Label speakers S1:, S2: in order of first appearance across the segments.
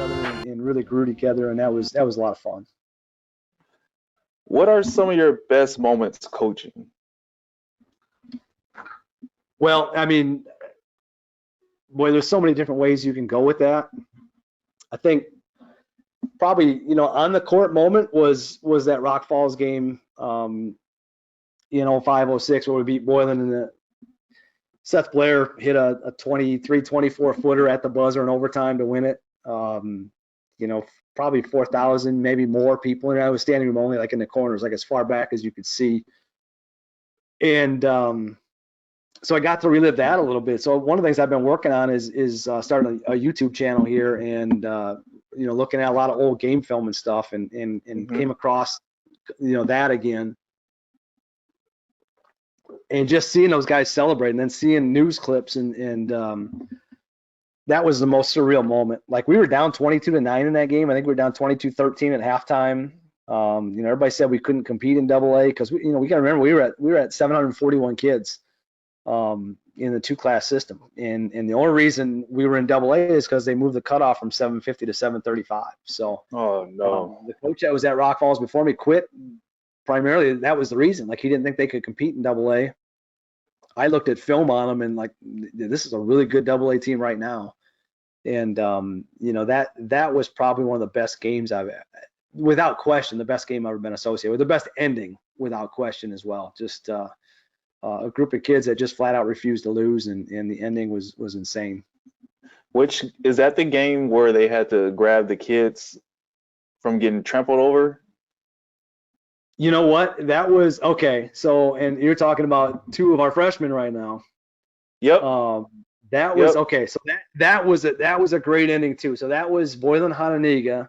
S1: other and really grew together, and that was a lot of fun.
S2: What are some of your best moments coaching?
S1: Well, I mean, boy, there's so many different ways you can go with that. I think probably, on the court moment was that Rock Falls game, 506, where we beat Boylan, and Seth Blair hit a 24 footer at the buzzer in overtime to win it. Probably 4,000, maybe more people. And I was standing room only, like in the corners, like as far back as you could see. And so I got to relive that a little bit. So one of the things I've been working on is starting a YouTube channel here, and looking at a lot of old game film and stuff, and came across that again, and just seeing those guys celebrate, and then seeing news clips, and that was the most surreal moment. Like, we were down 22-9 in that game. I think we were down 22-13 at halftime. Everybody said we couldn't compete in AA because we got to remember we were at 741 kids in the 2-class system, and the only reason we were in AA is because they moved the cutoff from 750 to 735. So,
S2: oh no,
S1: the coach that was at Rock Falls before me quit. Primarily, that was the reason. Like, he didn't think they could compete in AA. I looked at film on them, and like, this is a really good AA team right now. And that was probably one of the best games without question, the best game I've ever been associated with. The best ending, without question, as well. Just a group of kids that just flat out refused to lose, and the ending was insane.
S2: Which is that the game where they had to grab the kids from getting trampled over?
S1: You know what? That was okay. So, and you're talking about two of our freshmen right now.
S2: Yep.
S1: That was okay. So that was a great ending too. So that was Boylan Hononegah,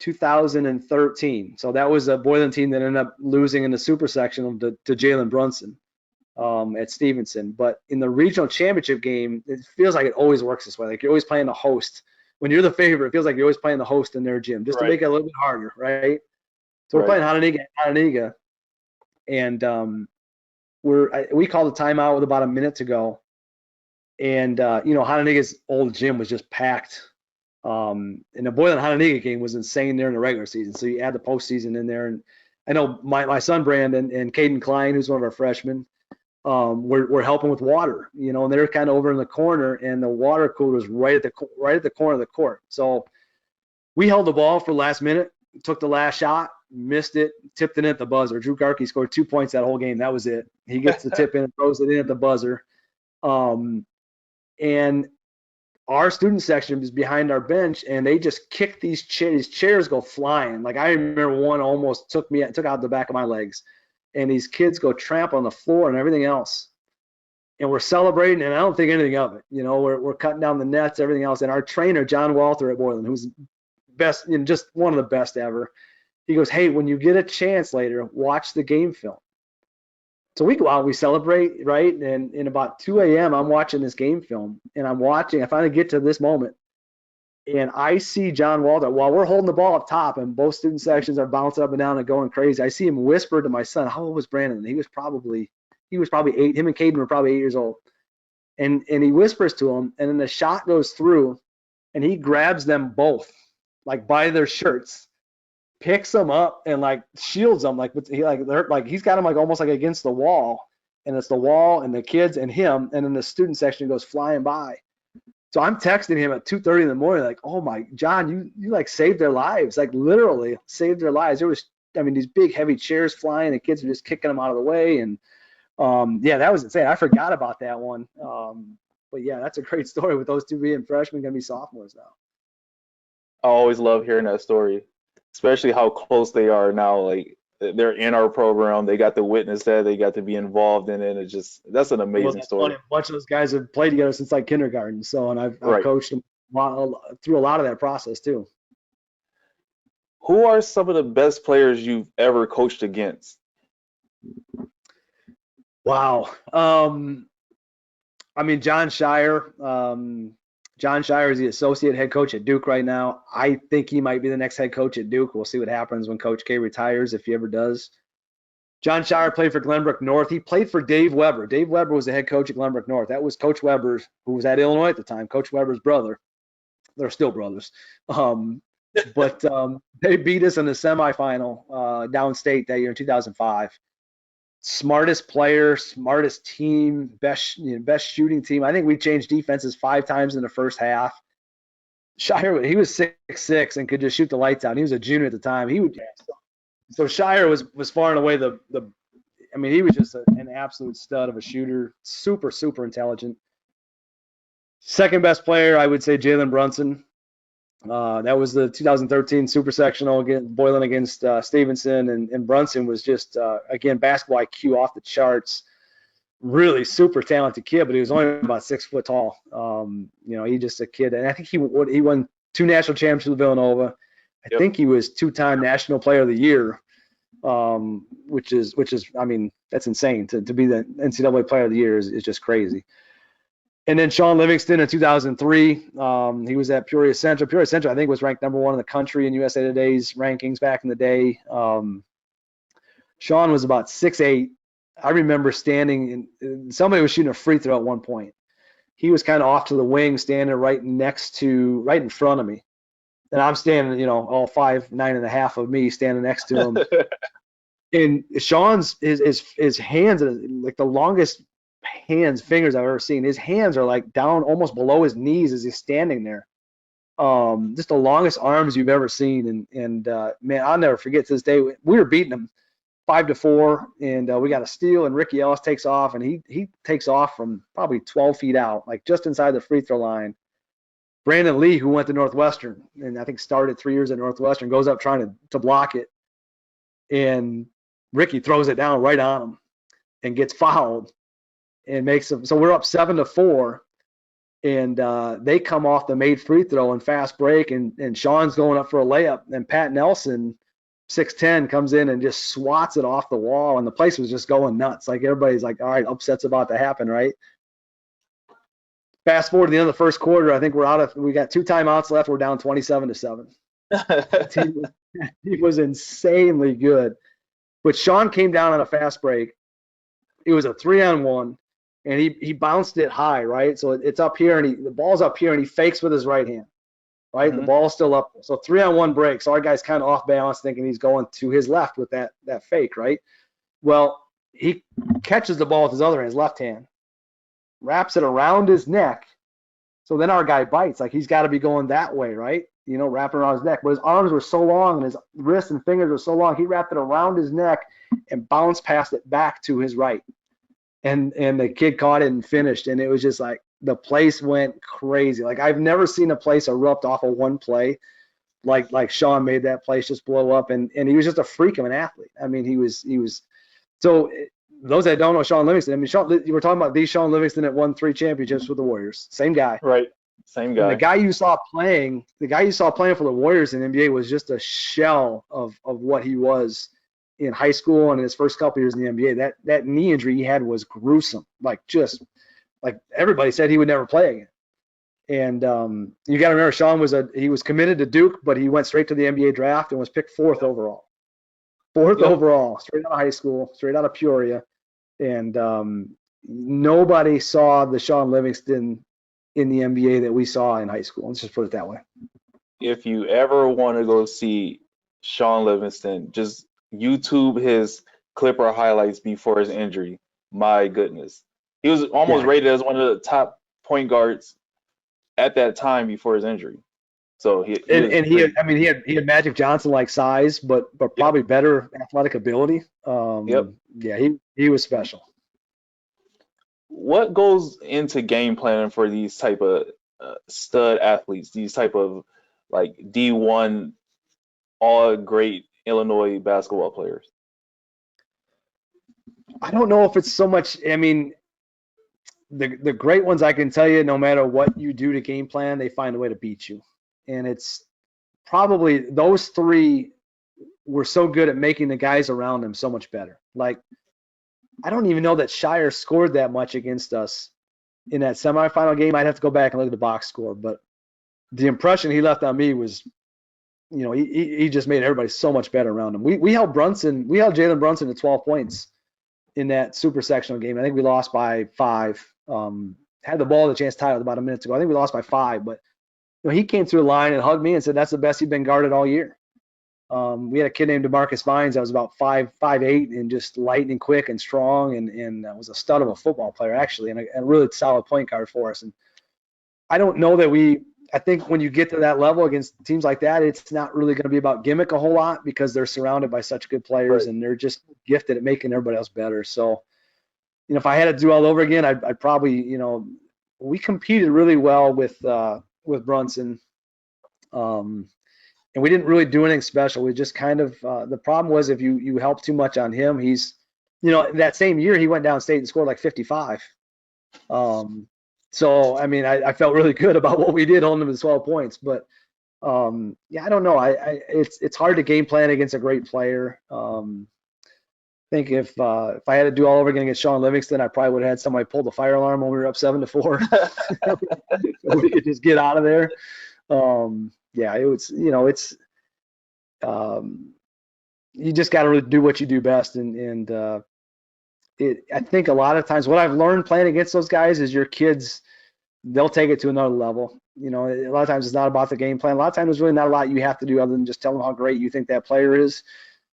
S1: 2013. So that was a Boylan team that ended up losing in the super section to Jalen Brunson at Stevenson. But in the regional championship game, it feels like it always works this way. Like, you're always playing the host. When you're the favorite, it feels like you're always playing the host in their gym, just to make it a little bit harder, right? So we're playing Hononegah, and we called a timeout with about a minute to go, and Hononegah's old gym was just packed. And the Boylan Hononegah game was insane there in the regular season. So you add the postseason in there, and I know my son Brandon and Caden Klein, who's one of our freshmen, were helping with water, and they're kind of over in the corner, and the water cooler was right at the corner of the court. So we held the ball for the last minute, took the last shot, missed it, tipped it in at the buzzer. Drew Garkey scored 2 points that whole game. That was it. He gets the tip in and throws it in at the buzzer. And our student section was behind our bench, and they just kicked these chairs go flying. Like, I remember one almost took out the back of my legs, and these kids go tramp on the floor and everything else. And we're celebrating, and I don't think anything of it. We're cutting down the nets, everything else. And our trainer, John Walter at Boylan, who's best, just one of the best ever, he goes, "Hey, when you get a chance later, watch the game film." So we go out, we celebrate, right? And in about 2 a.m., I'm watching this game film, and I finally get to this moment, and I see John Walter, while we're holding the ball up top and both student sections are bouncing up and down and going crazy, I see him whisper to my son. How old was Brandon? He was probably 8. Him and Caden were probably 8 years old. And he whispers to him, and then the shot goes through, and he grabs them both, like by their shirts, picks them up and like shields them, he's got them like almost like against the wall, and it's the wall and the kids and him, and then the student section goes flying by. So I'm texting him at 2:30 in the morning, like, "Oh my, John, you like saved their lives, like literally saved their lives." There was, these big heavy chairs flying, and kids were just kicking them out of the way, and that was insane. I forgot about that one, but yeah, that's a great story with those two being freshmen, gonna be sophomores now.
S2: I always love hearing that story, especially how close they are now. Like, they're in our program, they got to witness that, they got to be involved in it. That's an amazing story.
S1: Funny. A bunch of those guys have played together since like kindergarten, so, and I've coached them through a lot of that process too.
S2: Who are some of the best players you've ever coached against?
S1: Wow. John Shire. John Shire is the associate head coach at Duke right now. I think he might be the next head coach at Duke. We'll see what happens when Coach K retires, if he ever does. John Shire played for Glenbrook North. He played for Dave Weber. Dave Weber was the head coach at Glenbrook North. That was Coach Weber, who was at Illinois at the time, Coach Weber's brother. they're still brothers. But they beat us in the semifinal downstate that year in 2005. Smartest player, smartest team, best shooting team. I think we changed defenses 5 times in the first half. Shire, he was 6'6" and could just shoot the lights out. He was a junior at the time. So Shire was far and away he was just an absolute stud of a shooter, super, super intelligent. Second best player, I would say Jalen Brunson. That was the 2013 Super Sectional against Boylan against Stevenson, and Brunson was just again basketball IQ off the charts. Really super talented kid, but he was only about 6 foot tall. He just a kid, and I think he won 2 national championships with Villanova. I think he was 2-time National Player of the Year, which is that's insane to be the NCAA Player of the Year is just crazy. And then Shaun Livingston in 2003, he was at Peoria Central. Peoria Central, I think, was ranked #1 in the country in USA Today's rankings back in the day. Shaun was about 6'8". I remember standing, and somebody was shooting a free throw at one point. He was kind of off to the wing, standing right in front of me. And I'm standing, all 5'9.5" of me standing next to him. And Shaun's, his hands, like the longest fingers I've ever seen. His hands are like down almost below his knees as he's standing there. Just the longest arms you've ever seen. And man, I'll never forget to this day. We were beating him 5-4, and we got a steal, and Ricky Ellis takes off, and he takes off from probably 12 feet out, like just inside the free throw line. Brandon Lee, who went to Northwestern, and I think started 3 years at Northwestern, goes up trying to block it, and Ricky throws it down right on him and gets fouled and makes him. So we're up 7-4, and they come off the made free throw and fast break, and Shaun's going up for a layup, and Pat Nelson, 6'10", comes in and just swats it off the wall, and the place was just going nuts. Like everybody's like, all right, upset's about to happen, right? Fast forward to the end of the first quarter, I think we got 2 timeouts left. We're down 27-7. He was insanely good. But Shaun came down on a fast break. It was a 3-on-1, and he bounced it high, right? So it's up here, and the ball's up here, and he fakes with his right hand, right? Mm-hmm. The ball's still up. So 3-on-1 break. So our guy's kind of off balance, thinking he's going to his left with that fake, right? Well, he catches the ball with his other hand, his left hand, wraps it around his neck. So then our guy bites, like he's got to be going that way, right? Wrapping around his neck. But his arms were so long and his wrists and fingers were so long, he wrapped it around his neck and bounced past it back to his right. And the kid caught it and finished. And it was just like the place went crazy. Like I've never seen a place erupt off of one play like Shaun made that place just blow up. And he was just a freak of an athlete. I mean, he was so those that don't know Shaun Livingston, you were talking about the Shaun Livingston that won 3 championships with the Warriors. Same guy.
S2: Right. Same guy.
S1: And the guy you saw playing for the Warriors in the NBA was just a shell of what he was in high school and in his first couple years in the NBA. That knee injury he had was gruesome. Like everybody said he would never play again. And you got to remember, Shaun was committed to Duke, but he went straight to the NBA draft and was picked 4th overall. 4th overall, straight out of high school, straight out of Peoria. And nobody saw the Shaun Livingston in the NBA that we saw in high school. Let's just put it that way.
S2: If you ever want to go see Shaun Livingston, just YouTube his Clipper highlights before his injury. My goodness. He was almost rated as one of the top point guards at that time before his injury. So he had Magic Johnson like size, but probably better athletic ability. Yeah, he was special. What goes into game planning for these type of stud athletes, these type of like D1 all great Illinois basketball players?
S1: I don't know if it's so much. I mean, the great ones, I can tell you, no matter what you do to game plan, they find a way to beat you. And it's probably those 3 were so good at making the guys around them so much better. Like, I don't even know that Shire scored that much against us in that semifinal game. I'd have to go back and look at the box score, but the impression he left on me was, he just made everybody so much better around him. We held Jalen Brunson to 12 points in that super sectional game. I think we lost by 5. Had the ball, the chance to tie it with about a minute to go. I think we lost by 5, but he came through the line and hugged me and said that's the best he's been guarded all year. We had a kid named DeMarcus Vines that was about 5'8" and just lightning quick and strong, and was a stud of a football player actually, and a really solid point guard for us. And I don't know that I think when you get to that level against teams like that, it's not really going to be about gimmick a whole lot because they're surrounded by such good players, and they're just gifted at making everybody else better. So, if I had to do all over again, I'd probably, we competed really well with Brunson, and we didn't really do anything special. We just kind of the problem was if you help too much on him, he's, that same year he went downstate and scored like 55. So, I mean, I felt really good about what we did, holding him to 12 points. But, I don't know. It's hard to game plan against a great player. I think if I had to do all over again against Shaun Livingston, I probably would have had somebody pull the fire alarm when we were up 7-4. So we could just get out of there. It was, you just got to really do what you do best. And I think a lot of times what I've learned playing against those guys is your kids, they'll take it to another level. A lot of times it's not about the game plan. A lot of times there's really not a lot you have to do other than just tell them how great you think that player is.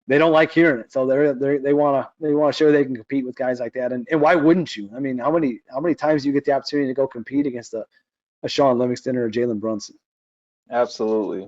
S1: They don't like hearing it, so they want to show they can compete with guys like that. And why wouldn't you? I mean, how many times do you get the opportunity to go compete against a Shaun Livingston or a Jalen Brunson?
S2: Absolutely.